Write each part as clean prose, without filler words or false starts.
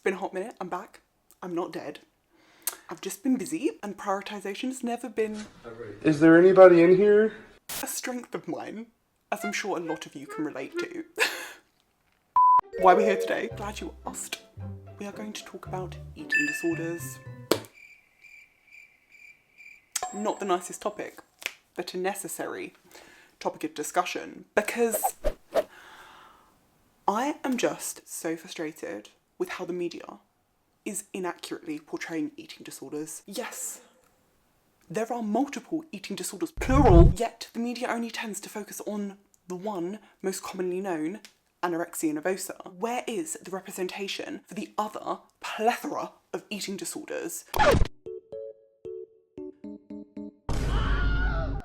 been a hot minute, I'm back. I'm not dead. I've just been busy, and prioritization's never been Is there anybody in here? a strength of mine, as I'm sure a lot of you can relate to. Why we're here today? Glad you asked. We are going to talk about eating disorders. Not the nicest topic, but a necessary topic of discussion, because I am just so frustrated with how the media is inaccurately portraying eating disorders. Yes, there are multiple eating disorders, plural, yet the media only tends to focus on the one most commonly known, anorexia nervosa. Where is the representation for the other plethora of eating disorders,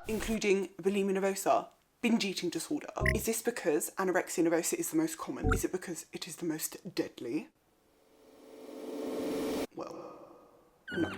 including bulimia nervosa, binge eating disorder? Is this because anorexia nervosa is the most common? Is it because it is the most deadly? Well, no.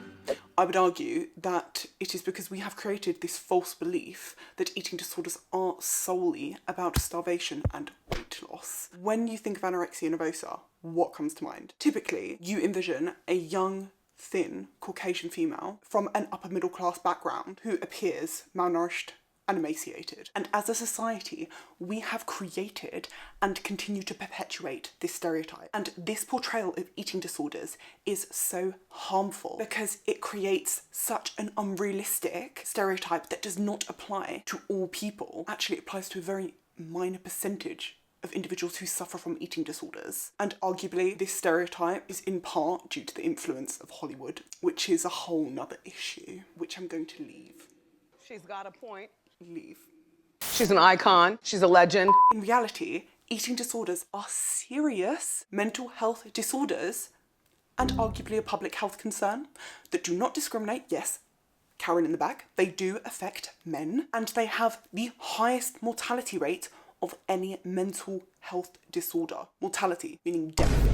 I would argue that it is because we have created this false belief that eating disorders are solely about starvation and weight loss. When you think of anorexia nervosa, what comes to mind? Typically, you envision a young, thin, Caucasian female from an upper middle class background who appears malnourished and emaciated. And as a society, we have created and continue to perpetuate this stereotype. And this portrayal of eating disorders is so harmful because it creates such an unrealistic stereotype that does not apply to all people. Actually, it applies to a very minor percentage of individuals who suffer from eating disorders. And arguably, this stereotype is in part due to the influence of Hollywood, which is a whole nother issue, which I'm going to leave. She's got a point. Leave. She's an icon. She's a legend. In reality, eating disorders are serious mental health disorders and arguably a public health concern that do not discriminate. Yes, Karen in the back, they do affect men, and they have the highest mortality rate of any mental health disorder. Mortality, meaning death.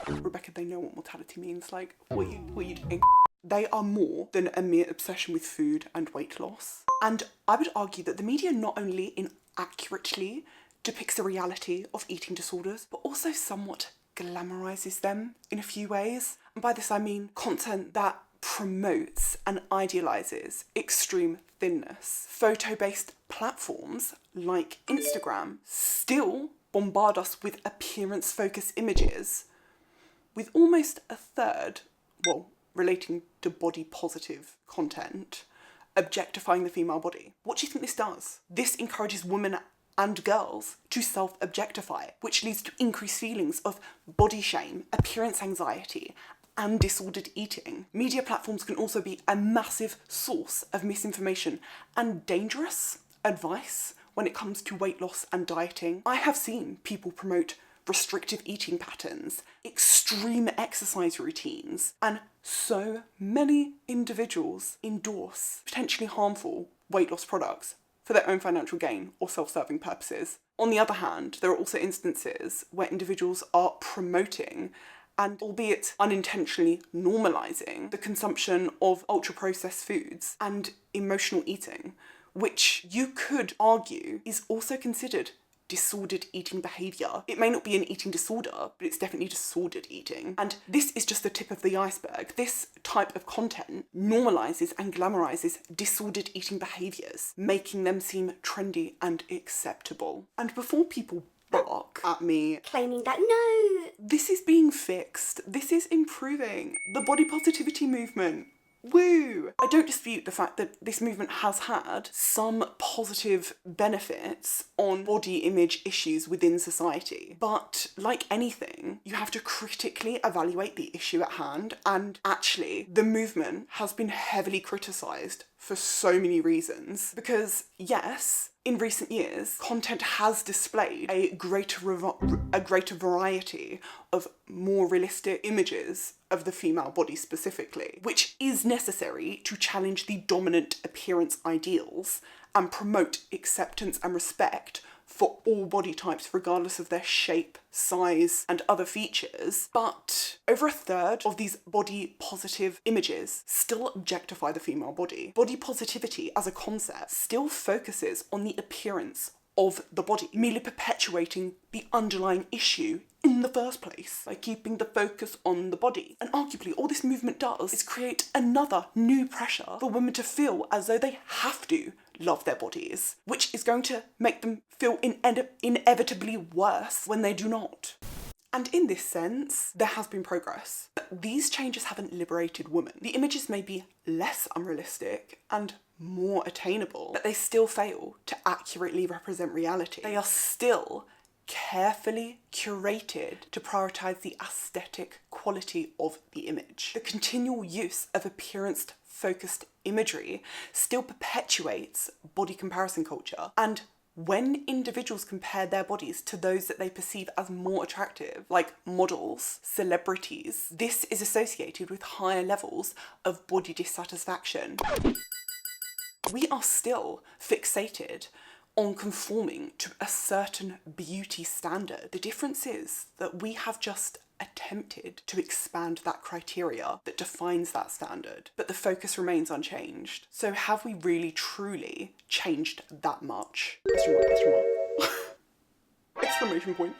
Rebecca, they know what mortality means. Like, what are you doing? They are more than a mere obsession with food and weight loss. And I would argue that the media not only inaccurately depicts the reality of eating disorders, but also somewhat glamorizes them in a few ways. And by this I mean content that promotes and idealizes extreme thinness. Photo-based platforms like Instagram still bombard us with appearance-focused images, with almost a third, relating to body positive content, objectifying the female body. What do you think this does? This encourages women and girls to self-objectify, which leads to increased feelings of body shame, appearance anxiety, and disordered eating. Media platforms can also be a massive source of misinformation and dangerous advice when it comes to weight loss and dieting. I have seen people promote restrictive eating patterns, extreme exercise routines, and so many individuals endorse potentially harmful weight loss products for their own financial gain or self-serving purposes. On the other hand, there are also instances where individuals are promoting and, albeit unintentionally, normalising the consumption of ultra-processed foods and emotional eating, which you could argue is also considered disordered eating behaviour. It may not be an eating disorder, but it's definitely disordered eating. And this is just the tip of the iceberg. This type of content normalises and glamorises disordered eating behaviours, making them seem trendy and acceptable. And before people bark at me, claiming that no, this is being fixed. This is improving. The body positivity movement. Woo! I don't dispute the fact that this movement has had some positive benefits on body image issues within society. But like anything, you have to critically evaluate the issue at hand, and actually the movement has been heavily criticised for so many reasons. Because yes, in recent years, content has displayed a greater variety of more realistic images of the female body specifically, which is necessary to challenge the dominant appearance ideals and promote acceptance and respect for all body types regardless of their shape, size and other features. But over a third of these body positive images still objectify the female body. Body positivity as a concept still focuses on the appearance of the body, merely perpetuating the underlying issue in in the first place by keeping the focus on the body. And arguably, all this movement does is create another new pressure for women to feel as though they have to love their bodies, which is going to make them feel inevitably worse when they do not. And in this sense, there has been progress. But these changes haven't liberated women. The images may be less unrealistic and more attainable, but they still fail to accurately represent reality. They are still carefully curated to prioritise the aesthetic quality of the image. The continual use of appearance-focused imagery still perpetuates body comparison culture, and when individuals compare their bodies to those that they perceive as more attractive, like models, celebrities, this is associated with higher levels of body dissatisfaction. We are still fixated on conforming to a certain beauty standard. The difference is that we have just attempted to expand that criteria that defines that standard, but the focus remains unchanged. So have we really truly changed that much? Question mark, question mark. Exclamation point.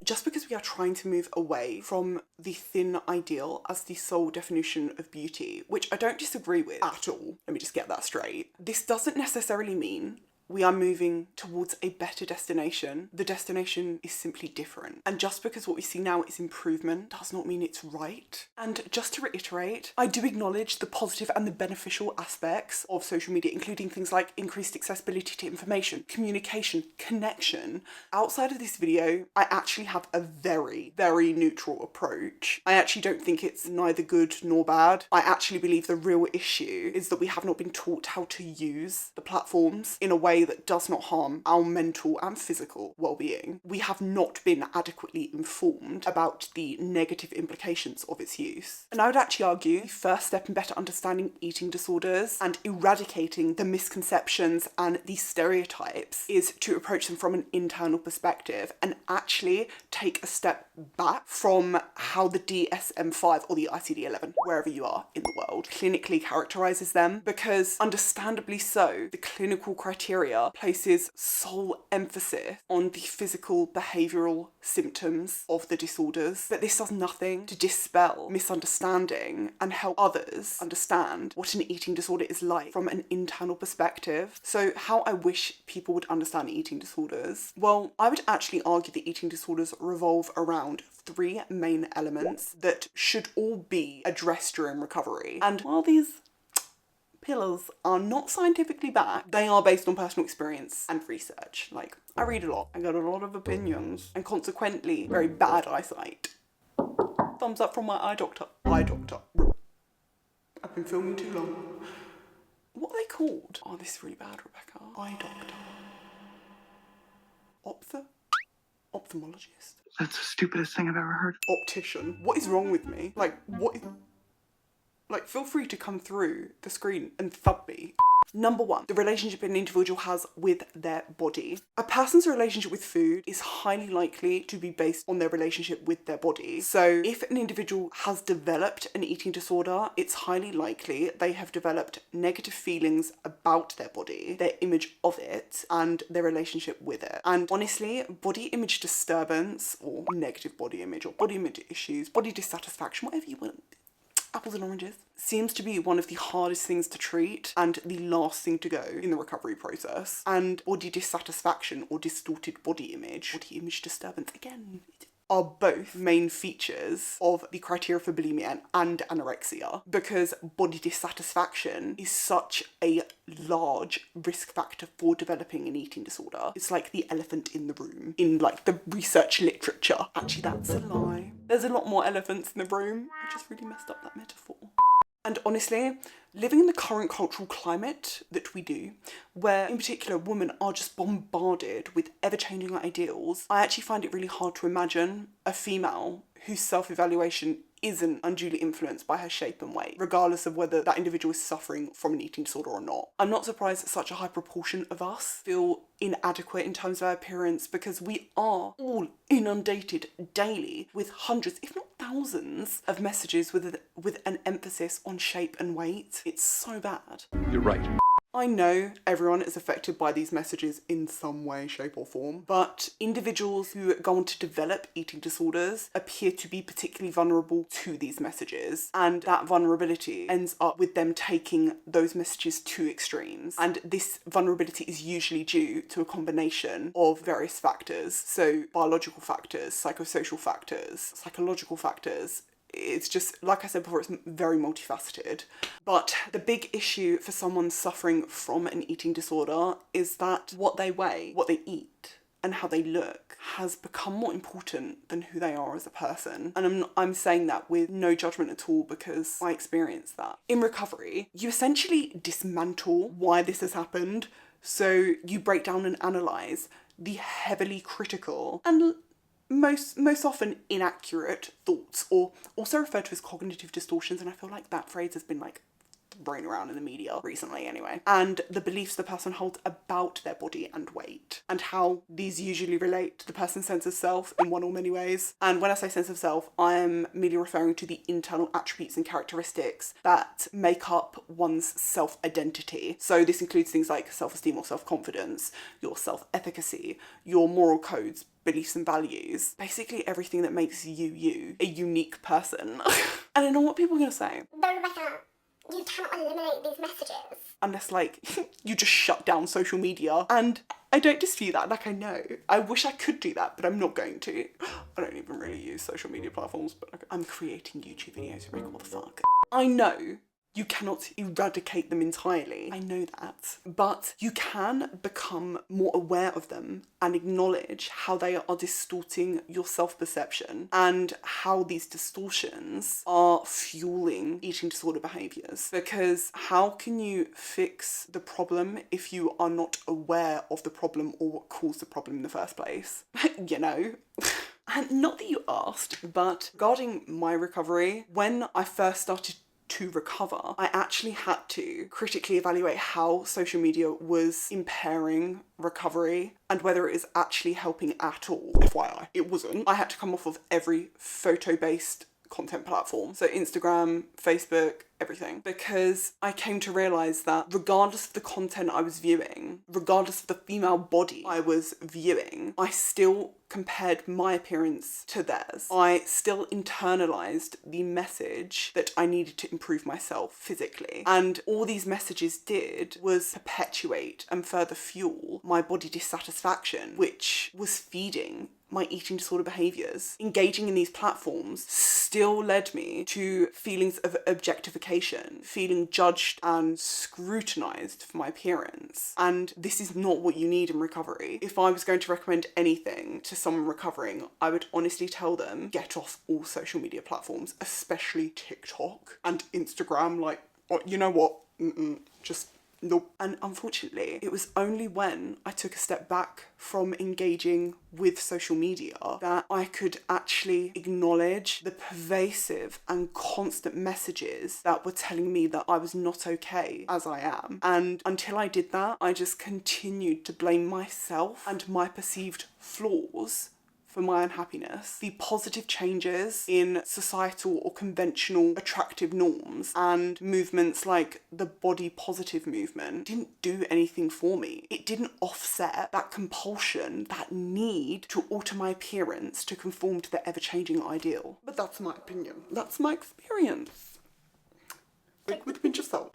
Just because we are trying to move away from the thin ideal as the sole definition of beauty, which I don't disagree with at all, let me just get that straight, this doesn't necessarily mean we are moving towards a better destination. The destination is simply different. And just because what we see now is improvement does not mean it's right. And just to reiterate, I do acknowledge the positive and the beneficial aspects of social media, including things like increased accessibility to information, communication, connection. Outside of this video, I actually have a very, very neutral approach. I actually don't think it's neither good nor bad. I actually believe the real issue is that we have not been taught how to use the platforms in a way that does not harm our mental and physical well-being. We have not been adequately informed about the negative implications of its use. And I would actually argue the first step in better understanding eating disorders and eradicating the misconceptions and the stereotypes is to approach them from an internal perspective and actually take a step back from how the DSM-5 or the ICD-11, wherever you are in the world, clinically characterises them, because understandably so, the clinical criteria places sole emphasis on the physical behavioural symptoms of the disorders, but this does nothing to dispel misunderstanding and help others understand what an eating disorder is like from an internal perspective. So how I wish people would understand eating disorders? Well, I would actually argue that eating disorders revolve around three main elements that should all be addressed during recovery. And while these pillars are not scientifically backed, they are based on personal experience and research. Like, I read a lot, I got a lot of opinions, and consequently, very bad eyesight. Thumbs up from my eye doctor. Eye doctor. I've been filming too long. What are they called? Oh, this is really bad, Rebecca. Eye doctor. Ophthalmologist? That's the stupidest thing I've ever heard. Optician. What is wrong with me? Like, what is... Like, feel free to come through the screen and thump me. Number one, the relationship an individual has with their body. A person's relationship with food is highly likely to be based on their relationship with their body. So if an individual has developed an eating disorder, it's highly likely they have developed negative feelings about their body, their image of it, and their relationship with it. And honestly, body image disturbance, or negative body image, or body image issues, body dissatisfaction, whatever you want, apples and oranges, seems to be one of the hardest things to treat and the last thing to go in the recovery process. And body dissatisfaction or distorted body image disturbance, again, are both main features of the criteria for bulimia and anorexia, because body dissatisfaction is such a large risk factor for developing an eating disorder. It's like the elephant in the room in like the research literature. Actually, that's a lie. There's a lot more elephants in the room. I just really messed up that metaphor. And honestly, living in the current cultural climate that we do, where in particular women are just bombarded with ever-changing ideals, I actually find it really hard to imagine a female whose self-evaluation isn't unduly influenced by her shape and weight, regardless of whether that individual is suffering from an eating disorder or not. I'm not surprised that such a high proportion of us feel inadequate in terms of our appearance, because we are all inundated daily with hundreds, if not thousands, of messages with an emphasis on shape and weight. It's so bad. You're right. I know everyone is affected by these messages in some way, shape or form, but individuals who go on to develop eating disorders appear to be particularly vulnerable to these messages, and that vulnerability ends up with them taking those messages to extremes. And this vulnerability is usually due to a combination of various factors, so biological factors, psychosocial factors, psychological factors. It's just, like I said before, it's very multifaceted. But the big issue for someone suffering from an eating disorder is that what they weigh, what they eat, and how they look has become more important than who they are as a person. And I'm saying that with no judgment at all, because I experienced that. In recovery, you essentially dismantle why this has happened. So you break down and analyse the heavily critical and most often inaccurate thoughts, or also referred to as cognitive distortions, and I feel like that phrase has been like thrown around in the media recently anyway, and the beliefs the person holds about their body and weight, and how these usually relate to the person's sense of self in one or many ways. And when I say sense of self, I am merely referring to the internal attributes and characteristics that make up one's self-identity. So this includes things like self-esteem or self-confidence, your self-efficacy, your moral codes, beliefs and values, basically everything that makes you, a unique person. And I know what people are going to say. No, Rebecca, you cannot eliminate these messages. Unless, like, you just shut down social media. And I don't dispute that, like, I know. I wish I could do that, but I'm not going to. I don't even really use social media platforms, but okay. I'm creating YouTube videos, Rick, what the fuck? I know you cannot eradicate them entirely. I know that. But you can become more aware of them and acknowledge how they are distorting your self-perception and how these distortions are fueling eating disorder behaviours. Because how can you fix the problem if you are not aware of the problem or what caused the problem in the first place? You know? And not that you asked, but regarding my recovery, when I first started to recover, I actually had to critically evaluate how social media was impairing recovery and whether it is actually helping at all. FYI, it wasn't. I had to come off of every photo-based content platform. So Instagram, Facebook, everything. Because I came to realise that regardless of the content I was viewing, regardless of the female body I was viewing, I still compared my appearance to theirs. I still internalised the message that I needed to improve myself physically. And all these messages did was perpetuate and further fuel my body dissatisfaction, which was feeding my eating disorder behaviours. Engaging in these platforms still led me to feelings of objectification, feeling judged and scrutinised for my appearance. And this is not what you need in recovery. If I was going to recommend anything to someone recovering, I would honestly tell them, get off all social media platforms, especially TikTok and Instagram. Like, you know what? Just nope. And unfortunately, it was only when I took a step back from engaging with social media that I could actually acknowledge the pervasive and constant messages that were telling me that I was not okay as I am. And until I did that, I just continued to blame myself and my perceived flaws for my unhappiness. The positive changes in societal or conventional attractive norms and movements like the body positive movement didn't do anything for me. It didn't offset that compulsion, that need to alter my appearance to conform to the ever-changing ideal. But that's my opinion. That's my experience. Like with a pinch of salt.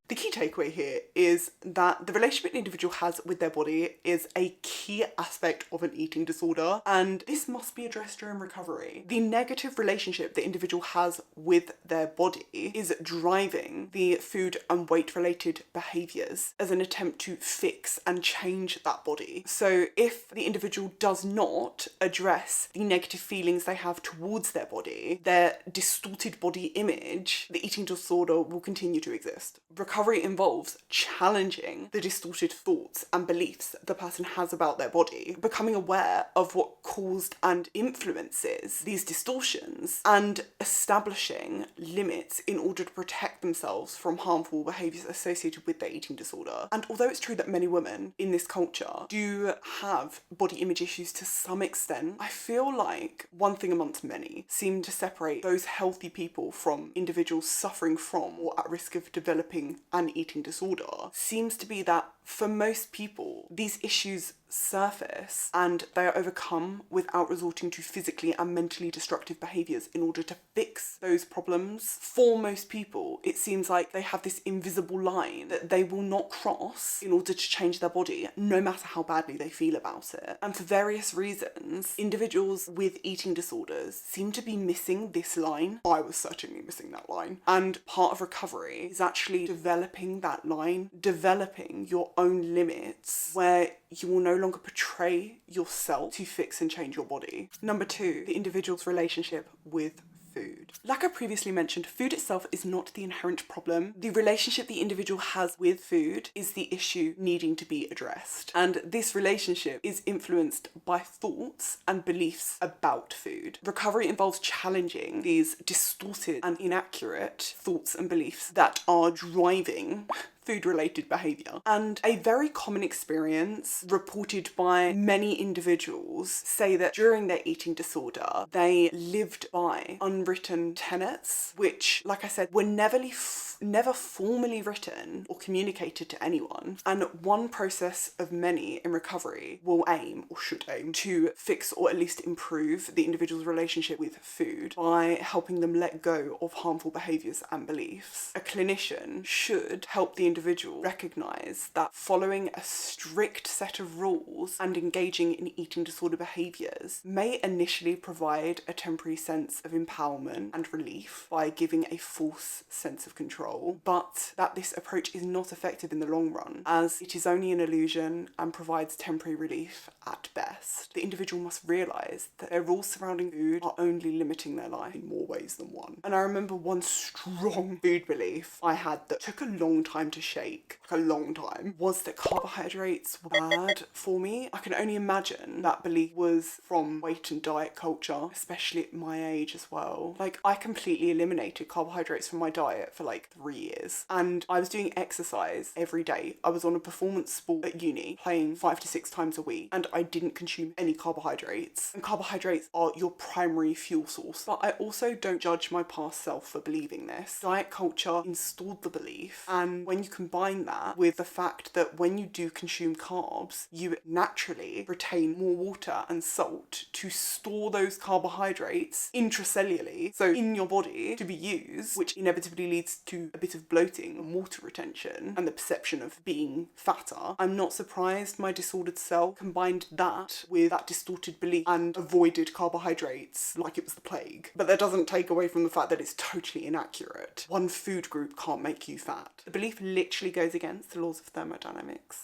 The key takeaway here is that the relationship an individual has with their body is a key aspect of an eating disorder, and this must be addressed during recovery. The negative relationship the individual has with their body is driving the food and weight related behaviours as an attempt to fix and change that body. So if the individual does not address the negative feelings they have towards their body, their distorted body image, the eating disorder will continue to exist. Recovery involves challenging the distorted thoughts and beliefs the person has about their body, becoming aware of what caused and influences these distortions, and establishing limits in order to protect themselves from harmful behaviours associated with their eating disorder. And although it's true that many women in this culture do have body image issues to some extent, I feel like one thing amongst many seem to separate those healthy people from individuals suffering from or at risk of developing an eating disorder seems to be that for most people, these issues surface and they are overcome without resorting to physically and mentally destructive behaviours in order to fix those problems. For most people, it seems like they have this invisible line that they will not cross in order to change their body, no matter how badly they feel about it. And for various reasons, individuals with eating disorders seem to be missing this line. I was certainly missing that line. And part of recovery is actually developing that line, developing your own limits where you will no longer portray yourself to fix and change your body. Number 2, the individual's relationship with food. Like I previously mentioned, food itself is not the inherent problem. The relationship the individual has with food is the issue needing to be addressed. And this relationship is influenced by thoughts and beliefs about food. Recovery involves challenging these distorted and inaccurate thoughts and beliefs that are driving food-related behaviour. And a very common experience reported by many individuals say that during their eating disorder, they lived by unwritten tenets, which, like I said, were never formally written or communicated to anyone. And one process of many in recovery will aim, or should aim, to fix or at least improve the individual's relationship with food by helping them let go of harmful behaviours and beliefs. A clinician should help the individual recognise that following a strict set of rules and engaging in eating disorder behaviours may initially provide a temporary sense of empowerment and relief by giving a false sense of control, but that this approach is not effective in the long run, as it is only an illusion and provides temporary relief at best. The individual must realise that their rules surrounding food are only limiting their life in more ways than one. And I remember one strong food belief I had that took a long time to shake, like a long time, was that carbohydrates were bad for me. I can only imagine that belief was from weight and diet culture, especially at my age as well. Like, I completely eliminated carbohydrates from my diet for like 3 years, and I was doing exercise every day. I was on a performance sport at uni, playing 5 to 6 times a week, and I didn't consume any carbohydrates. And carbohydrates are your primary fuel source. But I also don't judge my past self for believing this. Diet culture installed the belief, and when you combine that with the fact that when you do consume carbs, you naturally retain more water and salt to store those carbohydrates intracellularly, so in your body, to be used, which inevitably leads to a bit of bloating and water retention and the perception of being fatter. I'm not surprised my disordered self combined that with that distorted belief and avoided carbohydrates like it was the plague. But that doesn't take away from the fact that it's totally inaccurate. One food group can't make you fat. The belief literally goes against the laws of thermodynamics.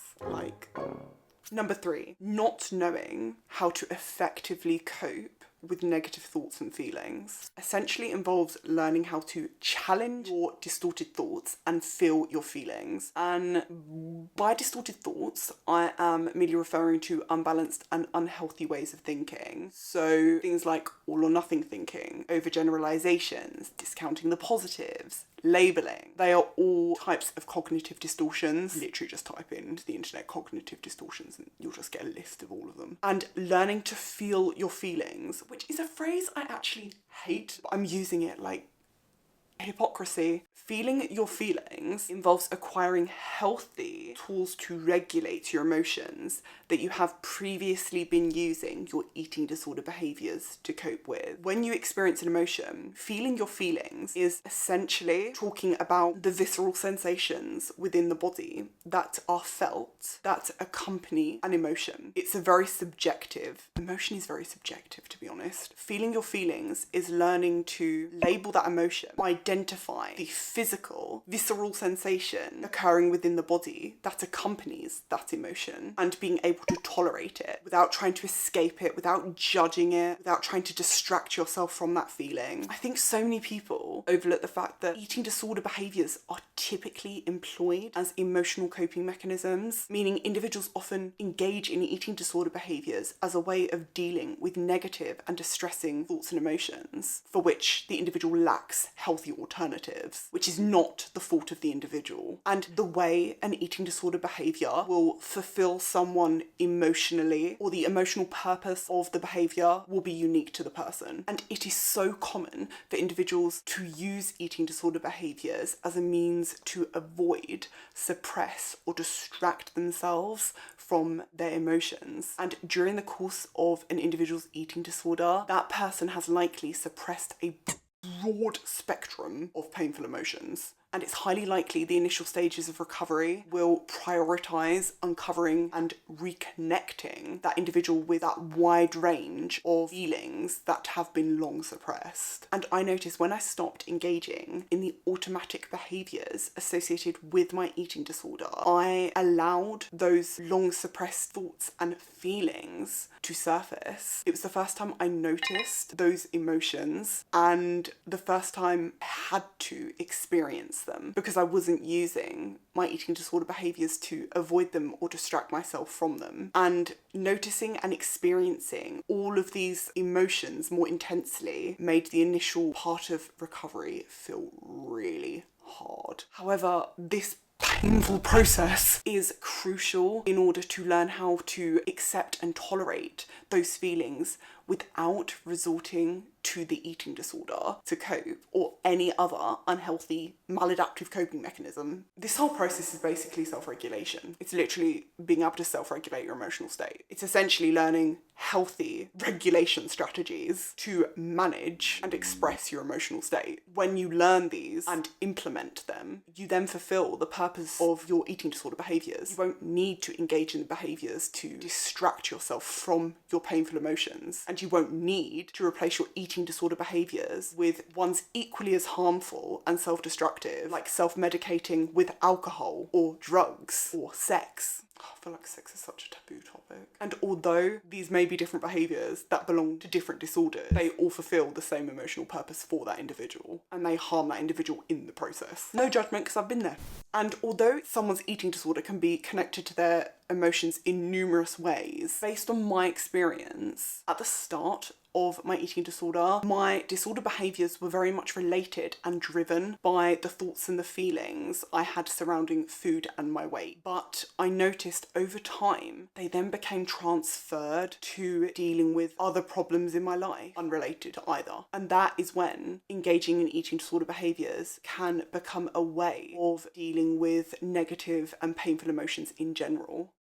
Number 3, not knowing how to effectively cope with negative thoughts and feelings essentially involves learning how to challenge your distorted thoughts and feel your feelings. And by distorted thoughts, I am merely referring to unbalanced and unhealthy ways of thinking. So things like all or nothing thinking, overgeneralizations, discounting the positives, labelling. They are all types of cognitive distortions. Literally just type into the internet cognitive distortions and you'll just get a list of all of them. And learning to feel your feelings, which is a phrase I actually hate, but I'm using it like hypocrisy. Feeling your feelings involves acquiring healthy tools to regulate your emotions that you have previously been using your eating disorder behaviours to cope with. When you experience an emotion, feeling your feelings is essentially talking about the visceral sensations within the body that are felt, that accompany an emotion. It's a very subjective, emotion is very subjective, to be honest. Feeling your feelings is learning to label that emotion, identify the physical, visceral sensation occurring within the body that accompanies that emotion, and being able to tolerate it without trying to escape it, without judging it, without trying to distract yourself from that feeling. I think so many people overlook the fact that eating disorder behaviours are typically employed as emotional coping mechanisms, meaning individuals often engage in eating disorder behaviours as a way of dealing with negative and distressing thoughts and emotions for which the individual lacks healthy alternatives, which is not the fault of the individual. And the way an eating disorder behaviour will fulfill someone emotionally, or the emotional purpose of the behaviour, will be unique to the person. And it is so common for individuals to use eating disorder behaviours as a means to avoid, suppress, or distract themselves from their emotions. And during the course of an individual's eating disorder, that person has likely suppressed a broad spectrum of painful emotions. And it's highly likely the initial stages of recovery will prioritise uncovering and reconnecting that individual with that wide range of feelings that have been long suppressed. And I noticed when I stopped engaging in the automatic behaviours associated with my eating disorder, I allowed those long suppressed thoughts and feelings to surface. It was the first time I noticed those emotions and the first time I had to experience them, because I wasn't using my eating disorder behaviours to avoid them or distract myself from them. And noticing and experiencing all of these emotions more intensely made the initial part of recovery feel really hard. However, this painful process is crucial in order to learn how to accept and tolerate those feelings without resorting to the eating disorder to cope, or any other unhealthy maladaptive coping mechanism. This whole process is basically self-regulation. It's literally being able to self-regulate your emotional state. It's essentially learning healthy regulation strategies to manage and express your emotional state. When you learn these and implement them, you then fulfill the purpose of your eating disorder behaviours. You won't need to engage in the behaviours to distract yourself from your painful emotions, and you won't need to replace your eating disorder behaviours with ones equally as harmful and self-destructive, like self-medicating with alcohol or drugs or sex. I feel like sex is such a taboo topic. And although these may be different behaviours that belong to different disorders, they all fulfil the same emotional purpose for that individual, and they harm that individual in the process. No judgment, because I've been there. And although someone's eating disorder can be connected to their emotions in numerous ways, based on my experience, at the start of my eating disorder, my disorder behaviours were very much related and driven by the thoughts and the feelings I had surrounding food and my weight. But I noticed over time, they then became transferred to dealing with other problems in my life, unrelated to either. And that is when engaging in eating disorder behaviours can become a way of dealing with negative and painful emotions in general.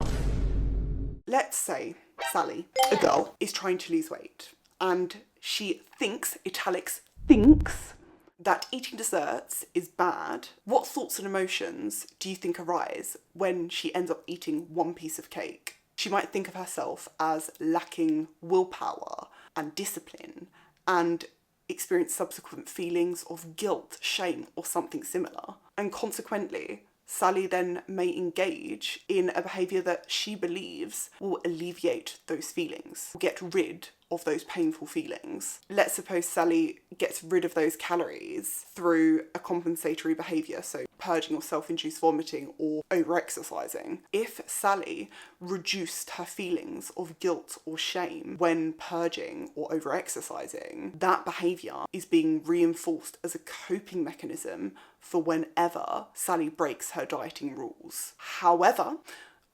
Let's say Sally, a girl, is trying to lose weight, and she thinks, italics, thinks, that eating desserts is bad. What thoughts and emotions do you think arise when she ends up eating one piece of cake? She might think of herself as lacking willpower and discipline, and experience subsequent feelings of guilt, shame, or something similar. And consequently, Sally then may engage in a behaviour that she believes will alleviate those feelings, get rid of those painful feelings. Let's suppose Sally gets rid of those calories through a compensatory behaviour, so purging or self-induced vomiting or over-exercising. If Sally reduced her feelings of guilt or shame when purging or over-exercising, that behaviour is being reinforced as a coping mechanism for whenever Sally breaks her dieting rules. However,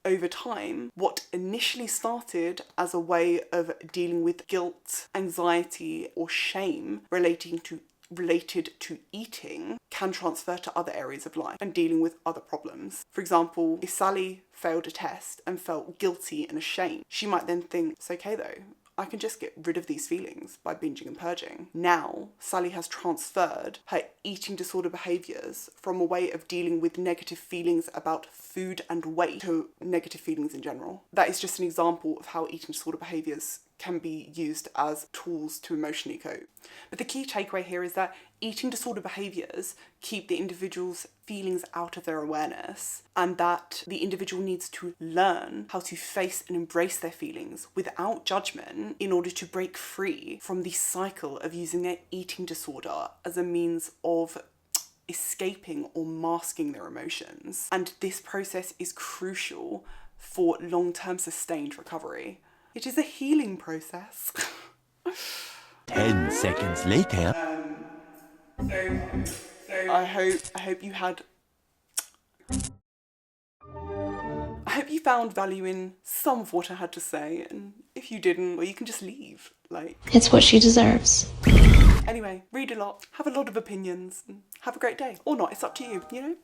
over time, what initially started as a way of dealing with guilt, anxiety, or shame related to eating can transfer to other areas of life and dealing with other problems. For example, if Sally failed a test and felt guilty and ashamed, she might then think, it's okay though, I can just get rid of these feelings by binging and purging. Now, Sally has transferred her eating disorder behaviours from a way of dealing with negative feelings about food and weight to negative feelings in general. That is just an example of how eating disorder behaviours can be used as tools to emotionally cope. But the key takeaway here is that eating disorder behaviours keep the individual's feelings out of their awareness, and that the individual needs to learn how to face and embrace their feelings without judgment in order to break free from the cycle of using their eating disorder as a means of escaping or masking their emotions. And this process is crucial for long-term sustained recovery. It is a healing process. 10 seconds later. So I hope you found value in some of what I had to say, and if you didn't, well, you can just leave. Like, It's what she deserves. anyway, read a lot, have a lot of opinions, and have a great day. Or not, it's up to you, you know?